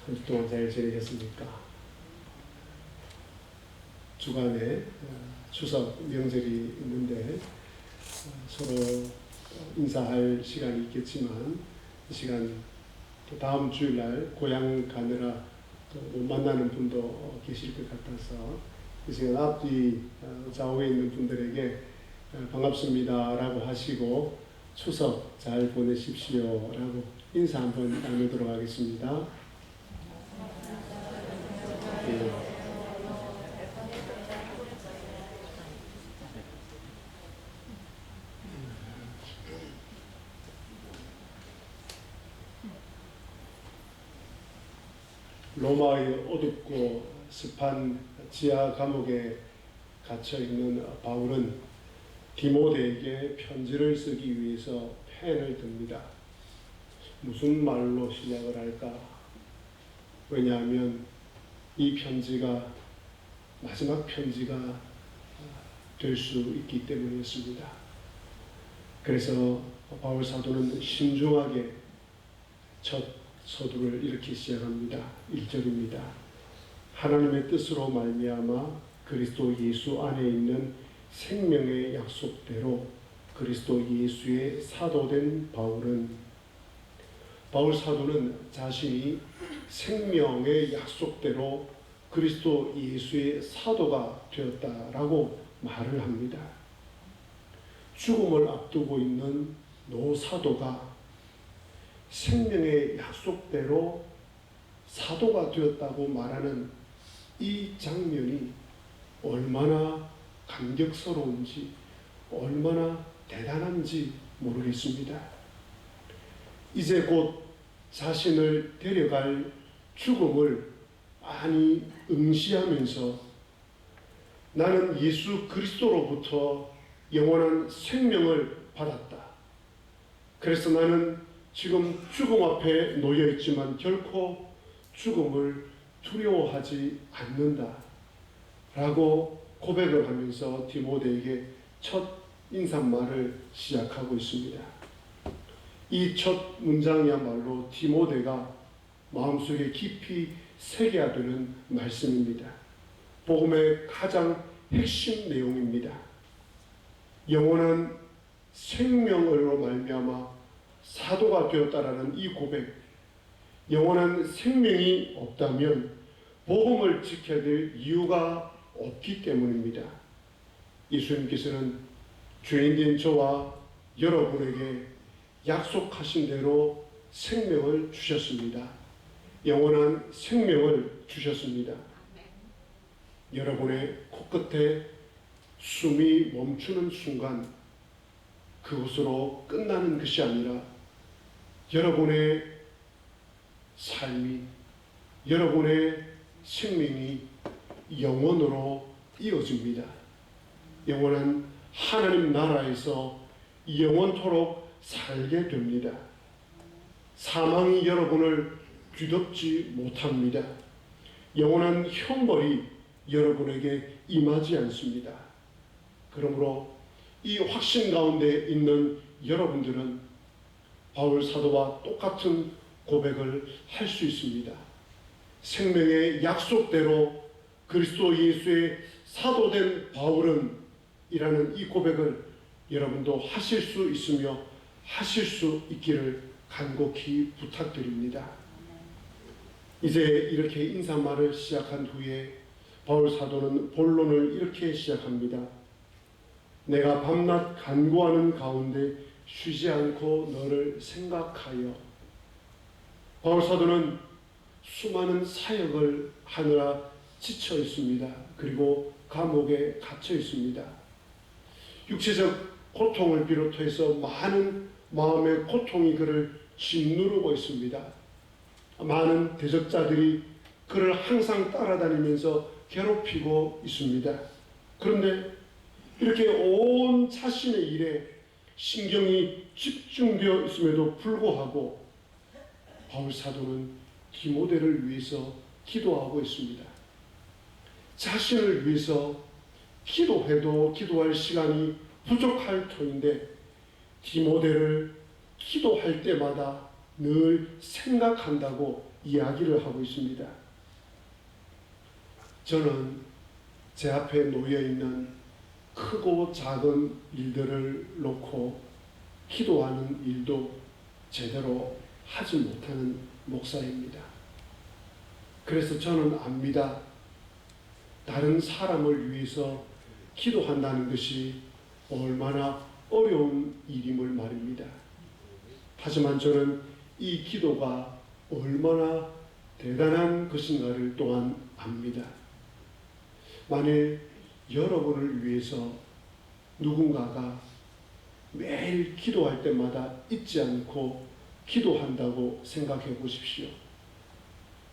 한 주 동안 잘 지내셨습니까? 주간에 추석 명절이 있는데 서로 인사할 시간이 있겠지만 이 시간 또 다음 주일날 고향 가느라 또 못 만나는 분도 계실 것 같아서 이 시간 앞뒤 좌우에 있는 분들에게 반갑습니다 라고 하시고 추석 잘 보내십시오 라고 인사 한번 나누도록 하겠습니다. 로마의 어둡고 습한 지하 감옥에 갇혀있는 바울은 디모데에게 편지를 쓰기 위해서 펜을 듭니다. 무슨 말로 시작을 할까? 왜냐하면 이 편지가 마지막 편지가 될 수 있기 때문이었습니다. 그래서 바울 사도는 신중하게 첫 서두를 이렇게 시작합니다. 1절입니다. 하나님의 뜻으로 말미암아 그리스도 예수 안에 있는 생명의 약속대로 그리스도 예수의 사도된 바울 사도는 자신이 생명의 약속대로 그리스도 예수의 사도가 되었다라고 말을 합니다. 죽음을 앞두고 있는 노 사도가 생명의 약속대로 사도가 되었다고 말하는 이 장면이 얼마나 감격스러운지 얼마나 대단한지 모르겠습니다. 이제 곧 자신을 데려갈 죽음을 많이 응시하면서 나는 예수 그리스도로부터 영원한 생명을 받았다. 그래서 나는 지금 죽음 앞에 놓여 있지만 결코 죽음을 두려워하지 않는다 라고 고백을 하면서 디모데에게 첫 인사말을 시작하고 있습니다. 이 첫 문장이야말로 디모데가 마음속에 깊이 새겨야 되는 말씀입니다. 복음의 가장 핵심 내용입니다. 영원한 생명으로 말미암아 사도가 되었다라는 이 고백, 영원한 생명이 없다면 복음을 지켜야 될 이유가 없기 때문입니다. 예수님께서는 죄인된 저와 여러분에게 약속하신 대로 생명을 주셨습니다. 영원한 생명을 주셨습니다. 여러분의 코끝에 숨이 멈추는 순간 그것으로 끝나는 것이 아니라 여러분의 삶이, 여러분의 생명이 영원으로 이어집니다. 영원한 하나님 나라에서 영원토록 살게 됩니다. 사망이 여러분을 뒤덮지 못합니다. 영원한 형벌이 여러분에게 임하지 않습니다. 그러므로 이 확신 가운데 있는 여러분들은 바울 사도와 똑같은 고백을 할 수 있습니다. 생명의 약속대로 그리스도 예수의 사도된 바울은 이라는 이 고백을 여러분도 하실 수 있으며 하실 수 있기를 간곡히 부탁드립니다. 이제 이렇게 인사말을 시작한 후에 바울 사도는 본론을 이렇게 시작합니다. 내가 밤낮 간구하는 가운데 쉬지 않고 너를 생각하여. 바울 사도는 수많은 사역을 하느라 지쳐 있습니다. 그리고 감옥에 갇혀 있습니다. 육체적 고통을 비롯해서 많은 마음의 고통이 그를 짓누르고 있습니다. 많은 대적자들이 그를 항상 따라다니면서 괴롭히고 있습니다. 그런데 이렇게 온 자신의 일에 신경이 집중되어 있음에도 불구하고 바울 사도는 디모데를 위해서 기도하고 있습니다. 자신을 위해서 기도해도 기도할 시간이 부족할 터인데 디모데를 기도할 때마다 늘 생각한다고 이야기를 하고 있습니다. 저는 제 앞에 놓여 있는 크고 작은 일들을 놓고 기도하는 일도 제대로 하지 못하는 목사입니다. 그래서 저는 압니다. 다른 사람을 위해서 기도한다는 것이 얼마나 어려운 일임을 말입니다. 하지만 저는 이 기도가 얼마나 대단한 것인가를 또한 압니다. 만일 여러분을 위해서 누군가가 매일 기도할 때마다 잊지 않고 기도한다고 생각해 보십시오.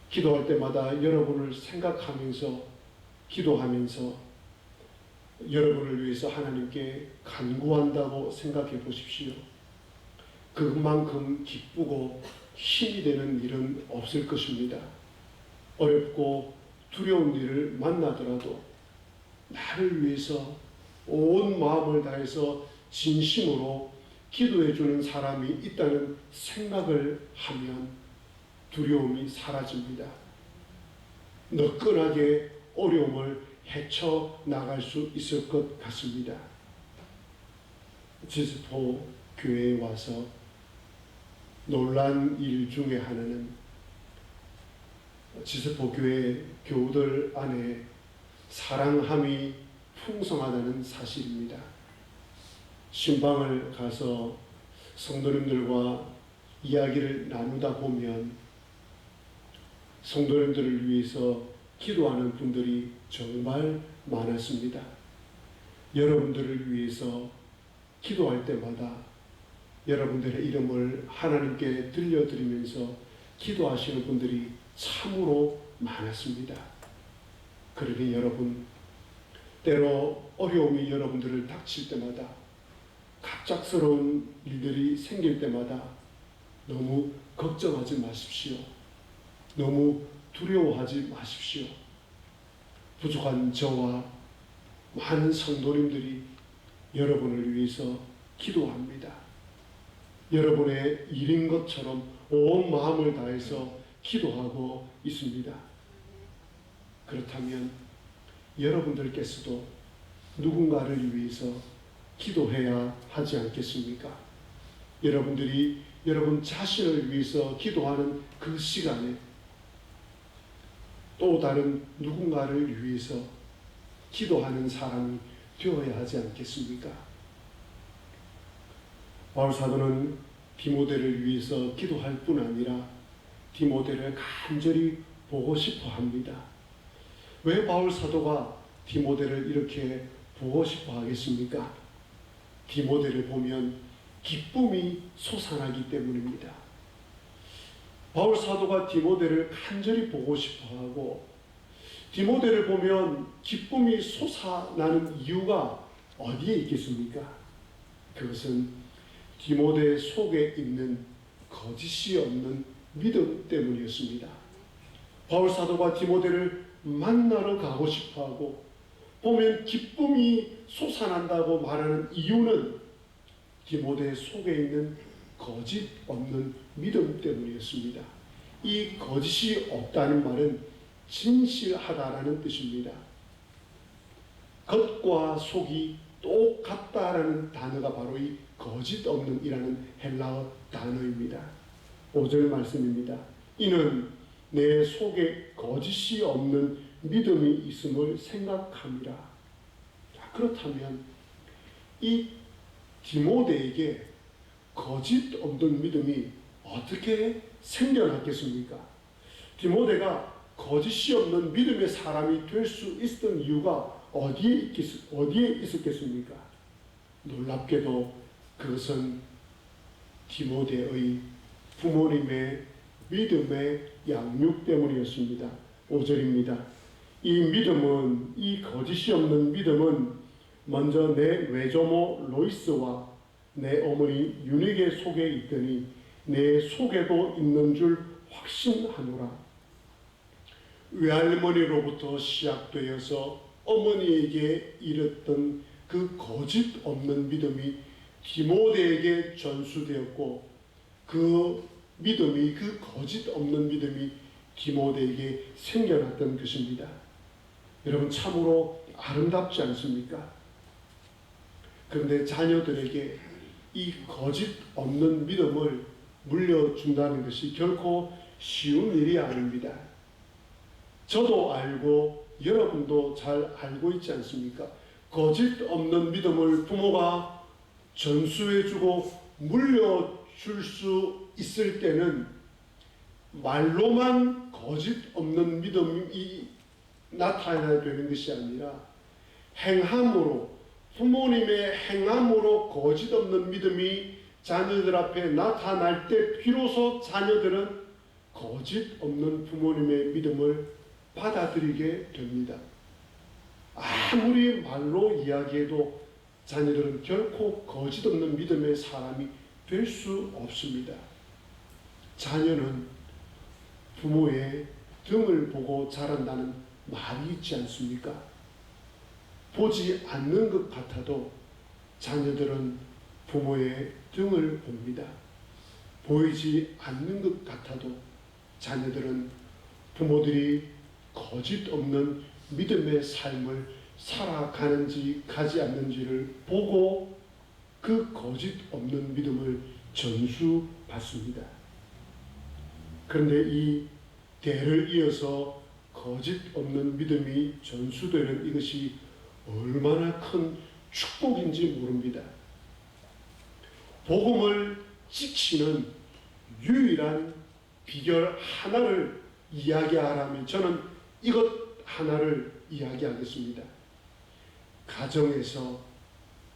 기도할 때마다 여러분을 생각하면서 기도하면서 여러분을 위해서 하나님께 간구한다고 생각해 보십시오. 그만큼 기쁘고 힘이 되는 일은 없을 것입니다. 어렵고 두려운 일을 만나더라도 나를 위해서 온 마음을 다해서 진심으로 기도해 주는 사람이 있다는 생각을 하면 두려움이 사라집니다. 너끈하게 어려움을 헤쳐나갈 수 있을 것 같습니다. 지스포 교회에 와서 놀란 일 중에 하나는 지스포 교회 교우들 안에 사랑함이 풍성하다는 사실입니다. 신방을 가서 성도님들과 이야기를 나누다 보면 성도님들을 위해서 기도하는 분들이 정말 많았습니다. 여러분들을 위해서 기도할 때마다 여러분들의 이름을 하나님께 들려드리면서 기도하시는 분들이 참으로 많았습니다. 그러니 여러분, 때로 어려움이 여러분들을 닥칠 때마다, 갑작스러운 일들이 생길 때마다 너무 걱정하지 마십시오. 너무 두려워하지 마십시오. 부족한 저와 많은 성도님들이 여러분을 위해서 기도합니다. 여러분의 일인 것처럼 온 마음을 다해서 기도하고 있습니다. 그렇다면 여러분들께서도 누군가를 위해서 기도해야 하지 않겠습니까? 여러분들이 여러분 자신을 위해서 기도하는 그 시간에 또 다른 누군가를 위해서 기도하는 사람이 되어야 하지 않겠습니까? 바울 사도는 디모데를 위해서 기도할 뿐 아니라 디모데를 간절히 보고 싶어 합니다. 왜 바울 사도가 디모데를 이렇게 보고 싶어 하겠습니까? 디모데를 보면 기쁨이 솟아나기 때문입니다. 바울 사도가 디모데를 간절히 보고 싶어 하고 디모데를 보면 기쁨이 솟아나는 이유가 어디에 있겠습니까? 그것은 디모데 속에 있는 거짓이 없는 믿음 때문이었습니다. 바울 사도가 디모데를 만나러 가고 싶어 하고 보면 기쁨이 솟아난다고 말하는 이유는 디모데 속에 있는 거짓 없는 믿음 때문이었습니다. 이 거짓이 없다는 말은 진실하다라는 뜻입니다. 겉과 속이 똑같다라는 단어가 바로 이 거짓 없는 이라는 헬라어 단어입니다. 5절 말씀입니다. 이는 내 속에 거짓이 없는 믿음이 있음을 생각합니다. 자, 그렇다면 이 디모데에게 거짓 없는 믿음이 어떻게 생겨났겠습니까? 디모데가 거짓이 없는 믿음의 사람이 될 수 있었던 이유가 어디에 있었겠습니까? 놀랍게도 그것은 디모데의 부모님의 믿음의 양육 때문이었습니다. 5절입니다. 이 믿음은, 이 거짓이 없는 믿음은 먼저 내 외조모 로이스와 내 어머니 유닉의 속에 있더니 내 속에도 있는 줄 확신하노라. 외할머니로부터 시작되어서 어머니에게 이랬던 그 거짓 없는 믿음이 디모데에게 전수되었고 그 믿음이, 그 거짓 없는 믿음이 디모데에게 생겨났던 것입니다. 여러분, 참으로 아름답지 않습니까? 그런데 자녀들에게 이 거짓 없는 믿음을 물려준다는 것이 결코 쉬운 일이 아닙니다. 저도 알고 여러분도 잘 알고 있지 않습니까? 거짓 없는 믿음을 부모가 전수해주고 물려줄 수 있을 때는 말로만 거짓 없는 믿음이 나타나야 되는 것이 아니라 행함으로, 부모님의 행함으로 거짓 없는 믿음이 자녀들 앞에 나타날 때 비로소 자녀들은 거짓 없는 부모님의 믿음을 받아들이게 됩니다. 아무리 말로 이야기해도 자녀들은 결코 거짓 없는 믿음의 사람이 될 수 없습니다. 자녀는 부모의 등을 보고 자란다는 말이 있지 않습니까? 보지 않는 것 같아도 자녀들은 부모의 등을 봅니다. 보이지 않는 것 같아도 자녀들은 부모들이 거짓 없는 믿음의 삶을 살아가는지 가지 않는지를 보고 그 거짓 없는 믿음을 전수받습니다. 그런데 이 대를 이어서 거짓 없는 믿음이 전수되는 이것이 얼마나 큰 축복인지 모릅니다. 복음을 지키는 유일한 비결 하나를 이야기하라면 저는 이것 하나를 이야기하겠습니다. 가정에서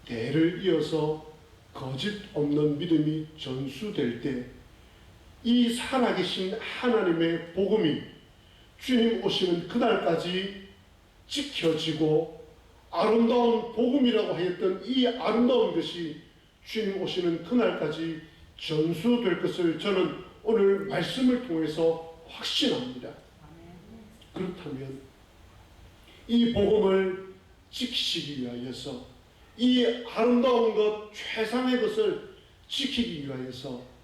대를 이어서 거짓 없는 믿음이 전수될 때 이 살아계신 하나님의 복음이 주님 오시는 그날까지 지켜지고 아름다운 복음이라고 하였던 이 아름다운 것이 주님 오시는 그날까지 전수될 것을 저는 오늘 말씀을 통해서 확신합니다. 그렇다면 이 복음을 지키시기 위하여서, 이 아름다운 것, 최상의 것을 지키기 위하여서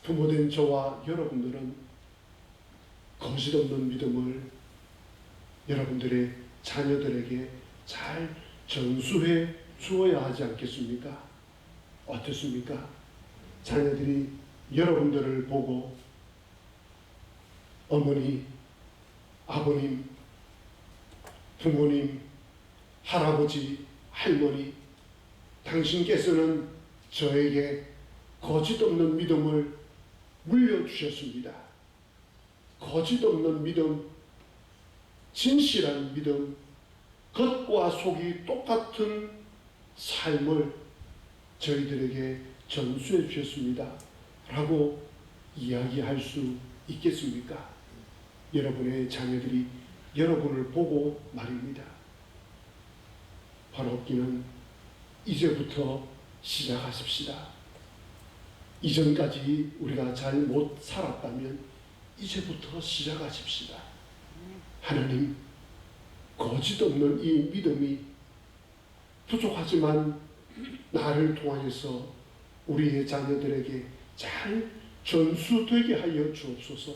부모된 저와 여러분들은 거짓 없는 믿음을 여러분들의 자녀들에게 잘 전수해 주어야 하지 않겠습니까? 어떻습니까? 자녀들이 여러분들을 보고 어머니, 아버님, 부모님, 할아버지, 할머니, 당신께서는 저에게 거짓 없는 믿음을 물려주셨습니다. 거짓 없는 믿음, 진실한 믿음, 겉과 속이 똑같은 삶을 저희들에게 전수해 주셨습니다. 라고 이야기할 수 있겠습니까? 여러분의 자녀들이 여러분을 보고 말입니다. 바로 없기는 이제부터 시작하십시다. 이전까지 우리가 잘 못 살았다면 이제부터 시작하십시다. 하나님, 거짓 없는 이 믿음이 부족하지만 나를 통하여서 우리의 자녀들에게 잘 전수되게 하여 주옵소서.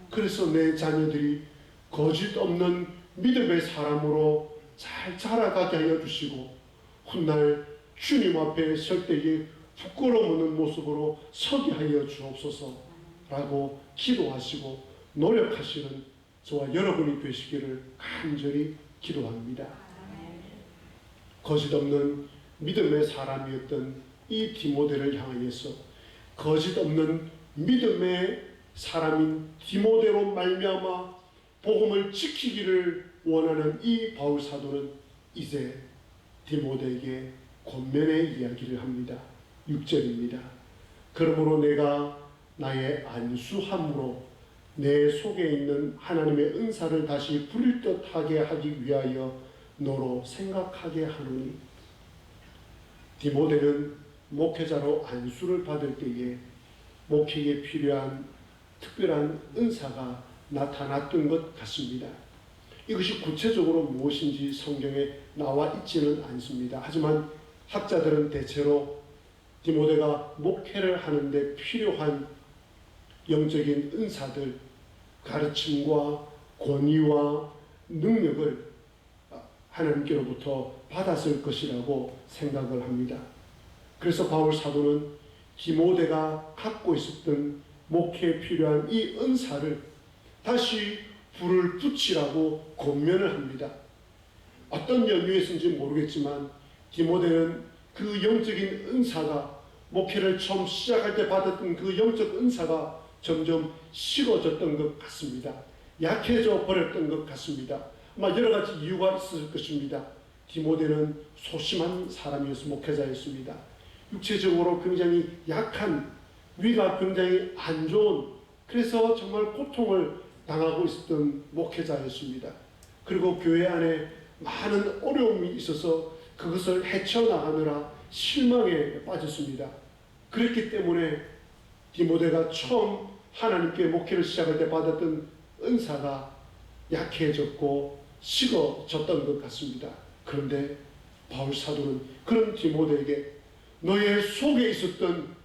그래서 내 자녀들이 거짓 없는 믿음의 사람으로 잘 자라가게 하여 주시고 훗날 주님 앞에 설 때에 부끄러움 없는 모습으로 서게 하여 주옵소서라고 기도하시고 노력하시는 저와 여러분이 되시기를 간절히 기도합니다. 거짓 없는 믿음의 사람이었던 이 디모데를 향하여서 거짓 없는 믿음의 사람인 디모데로 말미암아 복음을 지키기를 원하는 이 바울 사도는 이제 디모데에게 권면의 이야기를 합니다. 6절입니다. 그러므로 내가 나의 안수함으로 내 속에 있는 하나님의 은사를 다시 부릴 듯하게 하기 위하여 너로 생각하게 하노니. 디모데는 목회자로 안수를 받을 때에 목회에 필요한 특별한 은사가 나타났던 것 같습니다. 이것이 구체적으로 무엇인지 성경에 나와 있지는 않습니다. 하지만 학자들은 대체로 디모데가 목회를 하는데 필요한 영적인 은사들, 가르침과 권위와 능력을 하나님께로부터 받았을 것이라고 생각을 합니다. 그래서 바울 사도는 디모데가 갖고 있었던 목회에 필요한 이 은사를 다시 불을 붙이라고 권면을 합니다. 어떤 연유에서인지 모르겠지만 디모데는 그 영적인 은사가, 목회를 처음 시작할 때 받았던 그 영적 은사가 점점 식어졌던 것 같습니다. 약해져 버렸던 것 같습니다. 아마 여러 가지 이유가 있을 것입니다. 디모데는 소심한 사람이었어, 목회자였습니다. 육체적으로 굉장히 약한, 위가 굉장히 안 좋은, 그래서 정말 고통을 당하고 있었던 목회자였습니다. 그리고 교회 안에 많은 어려움이 있어서 그것을 헤쳐나가느라 실망에 빠졌습니다. 그렇기 때문에 디모데가 처음 하나님께 목회를 시작할 때 받았던 은사가 약해졌고 식어졌던 것 같습니다. 그런데 바울 사도는 그런 디모데에게 너의 속에 있었던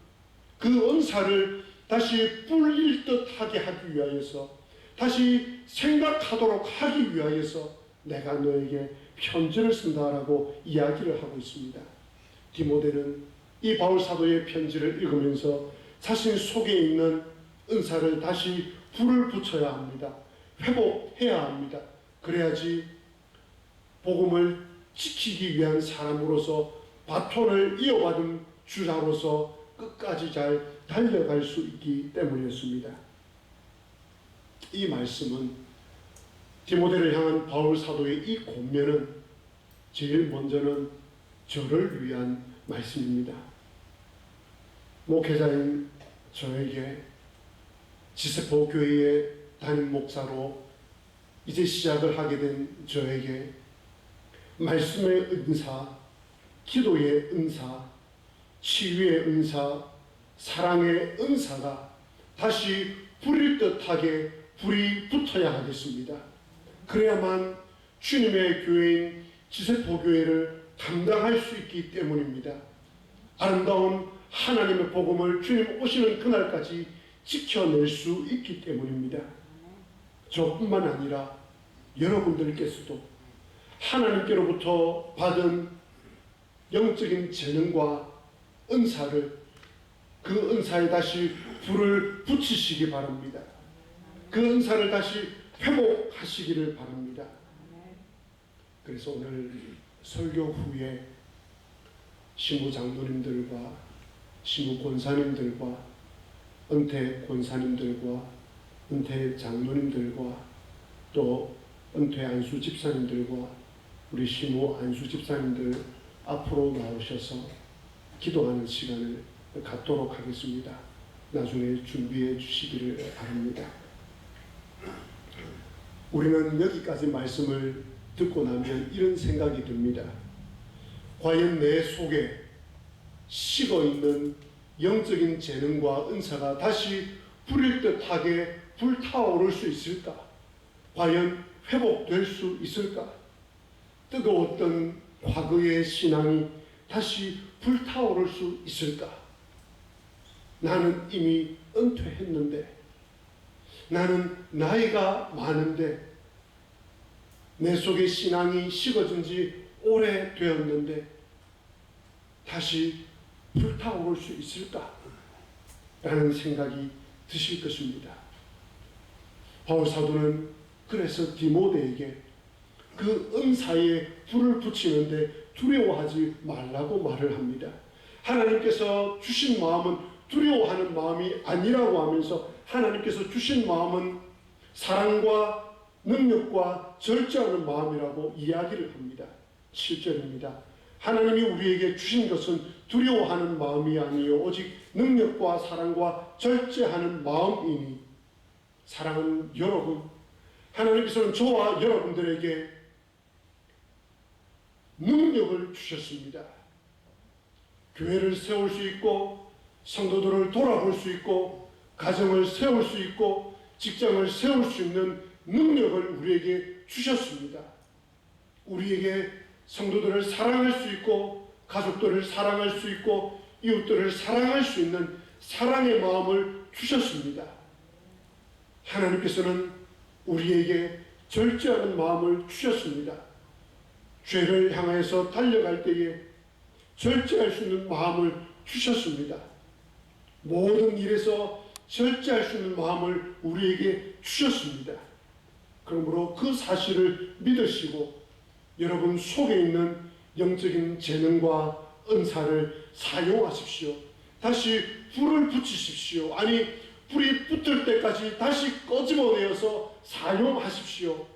그 은사를 다시 불릴 듯하게 하기 위하여서, 다시 생각하도록 하기 위하여서 내가 너에게 편지를 쓴다라고 이야기를 하고 있습니다. 디모데는 이 바울 사도의 편지를 읽으면서 자신 속에 있는 은사를 다시 불을 붙여야 합니다. 회복해야 합니다. 그래야지 복음을 지키기 위한 사람으로서, 바톤을 이어받은 주자로서 끝까지 잘 달려갈 수 있기 때문이었습니다. 이 말씀은, 디모데를 향한 바울 사도의 이 권면은 제일 먼저는 저를 위한 말씀입니다. 목회자인 저에게, 지세포 교회의 담임 목사로 이제 시작을 하게 된 저에게 말씀의 은사, 기도의 은사, 치유의 은사, 사랑의 은사가 다시 불일 듯하게 불이 붙어야 하겠습니다. 그래야만 주님의 교회인 지세포교회를 감당할 수 있기 때문입니다. 아름다운 하나님의 복음을 주님 오시는 그날까지 지켜낼 수 있기 때문입니다. 저뿐만 아니라 여러분들께서도 하나님께로부터 받은 영적인 재능과 은사를, 그 은사에 다시 불을 붙이시기 바랍니다. 그 은사를 다시 회복하시기를 바랍니다. 그래서 오늘 설교 후에 시무 장로님들과 시무 권사님들과 은퇴 권사님들과 은퇴 장로님들과 또 은퇴 안수 집사님들과 우리 시무 안수 집사님들 앞으로 나오셔서 기도하는 시간을 갖도록 하겠습니다. 나중에 준비해 주시기를 바랍니다. 우리는 여기까지 말씀을 듣고 나면 이런 생각이 듭니다. 과연 내 속에 식어있는 영적인 재능과 은사가 다시 불일 듯하게 불타오를 수 있을까? 과연 회복될 수 있을까? 뜨거웠던 과거의 신앙이 다시 불타오를 수 있을까? 나는 이미 은퇴했는데, 나는 나이가 많은데, 내 속의 신앙이 식어진 지 오래되었는데 다시 불타오를 수 있을까? 라는 생각이 드실 것입니다. 바울 사도는 그래서 디모데에게 그 은사에 불을 붙이는데 두려워하지 말라고 말을 합니다. 하나님께서 주신 마음은 두려워하는 마음이 아니라고 하면서 하나님께서 주신 마음은 사랑과 능력과 절제하는 마음이라고 이야기를 합니다. 7절입니다. 하나님이 우리에게 주신 것은 두려워하는 마음이 아니요 오직 능력과 사랑과 절제하는 마음이니. 사랑하는 여러분, 하나님께서는 저와 여러분들에게 능력을 주셨습니다. 교회를 세울 수 있고, 성도들을 돌아볼 수 있고, 가정을 세울 수 있고, 직장을 세울 수 있는 능력을 우리에게 주셨습니다. 우리에게 성도들을 사랑할 수 있고, 가족들을 사랑할 수 있고, 이웃들을 사랑할 수 있는 사랑의 마음을 주셨습니다. 하나님께서는 우리에게 절제하는 마음을 주셨습니다. 죄를 향해서 달려갈 때에 절제할 수 있는 마음을 주셨습니다. 모든 일에서 절제할 수 있는 마음을 우리에게 주셨습니다. 그러므로 그 사실을 믿으시고 여러분 속에 있는 영적인 재능과 은사를 사용하십시오. 다시 불을 붙이십시오. 아니, 불이 붙을 때까지 다시 꺼집어내어서 사용하십시오.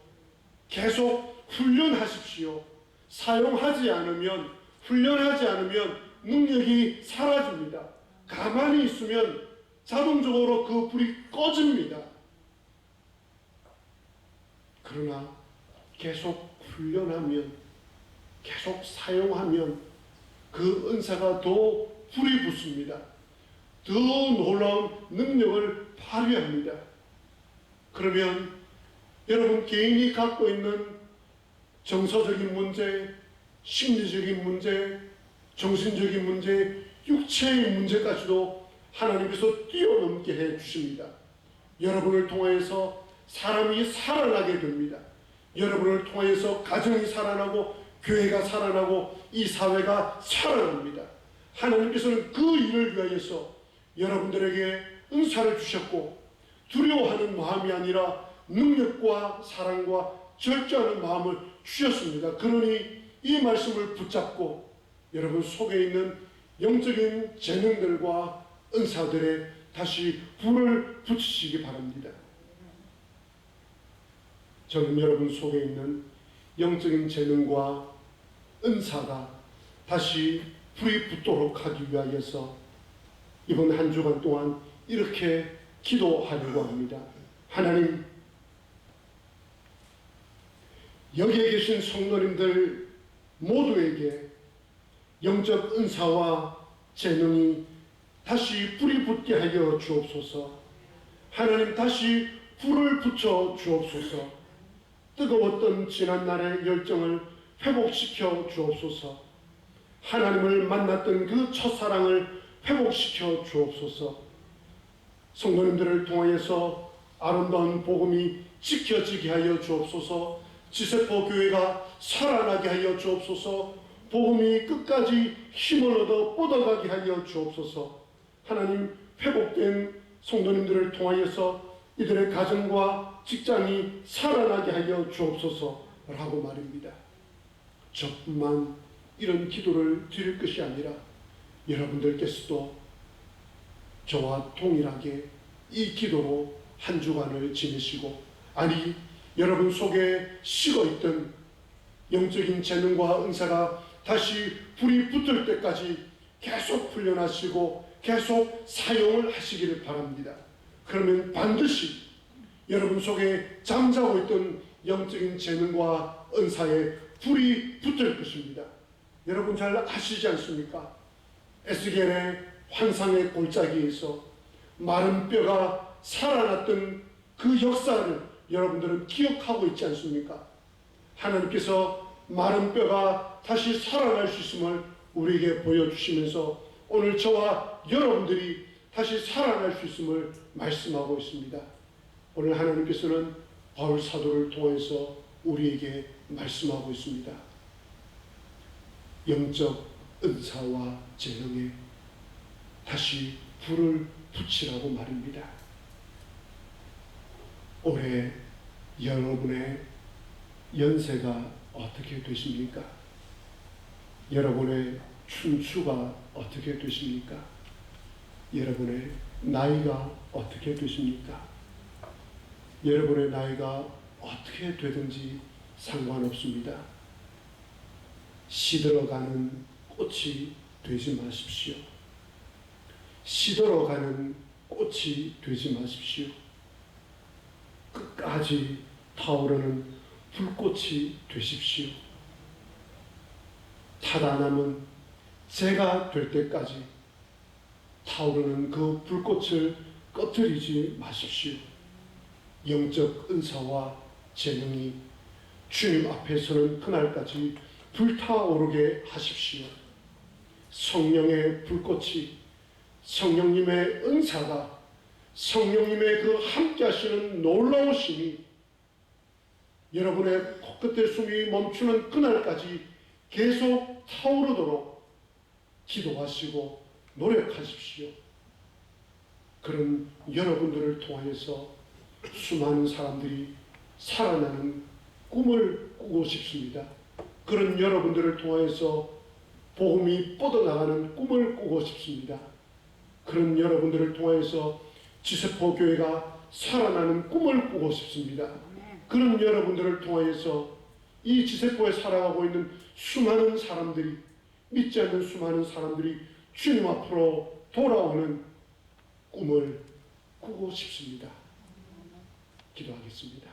계속 훈련하십시오. 사용하지 않으면, 훈련하지 않으면 능력이 사라집니다. 가만히 있으면 자동적으로 그 불이 꺼집니다. 그러나 계속 훈련하면, 계속 사용하면 그 은사가 더 불이 붙습니다. 더 놀라운 능력을 발휘합니다. 그러면 여러분 개인이 갖고 있는 정서적인 문제, 심리적인 문제, 정신적인 문제, 육체의 문제까지도 하나님께서 뛰어넘게 해 주십니다. 여러분을 통하여서 사람이 살아나게 됩니다. 여러분을 통하여서 가정이 살아나고 교회가 살아나고 이 사회가 살아납니다. 하나님께서는 그 일을 위하여서 여러분들에게 은사를 주셨고 두려워하는 마음이 아니라 능력과 사랑과 절제하는 마음을 주셨습니다. 그러니 이 말씀을 붙잡고 여러분 속에 있는 영적인 재능들과 은사들에 다시 불을 붙이시기 바랍니다. 저는 여러분 속에 있는 영적인 재능과 은사가 다시 불이 붙도록 하기 위하여서 이번 한 주간 동안 이렇게 기도하려고 합니다. 하나님, 여기에 계신 성도님들 모두에게 영적 은사와 재능이 다시 불이 붙게 하여 주옵소서. 하나님, 다시 불을 붙여 주옵소서. 뜨거웠던 지난날의 열정을 회복시켜 주옵소서. 하나님을 만났던 그 첫사랑을 회복시켜 주옵소서. 성도님들을 통하여서 아름다운 복음이 지켜지게 하여 주옵소서. 지세포 교회가 살아나게 하여 주옵소서. 복음이 끝까지 힘을 얻어 뻗어가게 하여 주옵소서. 하나님, 회복된 성도님들을 통하여서 이들의 가정과 직장이 살아나게 하여 주옵소서라고 말입니다. 저뿐만 이런 기도를 드릴 것이 아니라 여러분들께서도 저와 동일하게 이 기도로 한 주간을 지내시고, 아니 여러분 속에 식어있던 영적인 재능과 은사가 다시 불이 붙을 때까지 계속 훈련하시고 계속 사용을 하시기를 바랍니다. 그러면 반드시 여러분 속에 잠자고 있던 영적인 재능과 은사에 불이 붙을 것입니다. 여러분 잘 아시지 않습니까? 에스겔의 환상의 골짜기에서 마른 뼈가 살아났던 그 역사를 여러분들은 기억하고 있지 않습니까? 하나님께서 마른 뼈가 다시 살아날 수 있음을 우리에게 보여주시면서 오늘 저와 여러분들이 다시 살아날 수 있음을 말씀하고 있습니다. 오늘 하나님께서는 바울 사도를 통해서 우리에게 말씀하고 있습니다. 영적 은사와 재능에 다시 불을 붙이라고 말입니다. 올해 여러분의 연세가 어떻게 되십니까? 여러분의 춘추가 어떻게 되십니까? 여러분의 나이가 어떻게 되십니까? 여러분의 나이가 어떻게 되든지 상관없습니다. 시들어가는 꽃이 되지 마십시오. 시들어가는 꽃이 되지 마십시오. 끝까지 타오르는 불꽃이 되십시오. 타다남은 재가 될 때까지 타오르는 그 불꽃을 꺼뜨리지 마십시오. 영적 은사와 재능이 주님 앞에서는 그날까지 불타오르게 하십시오. 성령의 불꽃이, 성령님의 은사가, 성령님의 그 함께 하시는 놀라우심이 여러분의 코끝에 숨이 멈추는 그날까지 계속 타오르도록 기도하시고 노력하십시오. 그런 여러분들을 통하여서 수많은 사람들이 살아나는 꿈을 꾸고 싶습니다. 그런 여러분들을 통하여서 복음이 뻗어나가는 꿈을 꾸고 싶습니다. 그런 여러분들을 통하여서 지세포 교회가 살아나는 꿈을 꾸고 싶습니다. 그런 여러분들을 통하여서 이 지세포에 살아가고 있는 수많은 사람들이, 믿지 않는 수많은 사람들이 주님 앞으로 돌아오는 꿈을 꾸고 싶습니다. 기도하겠습니다.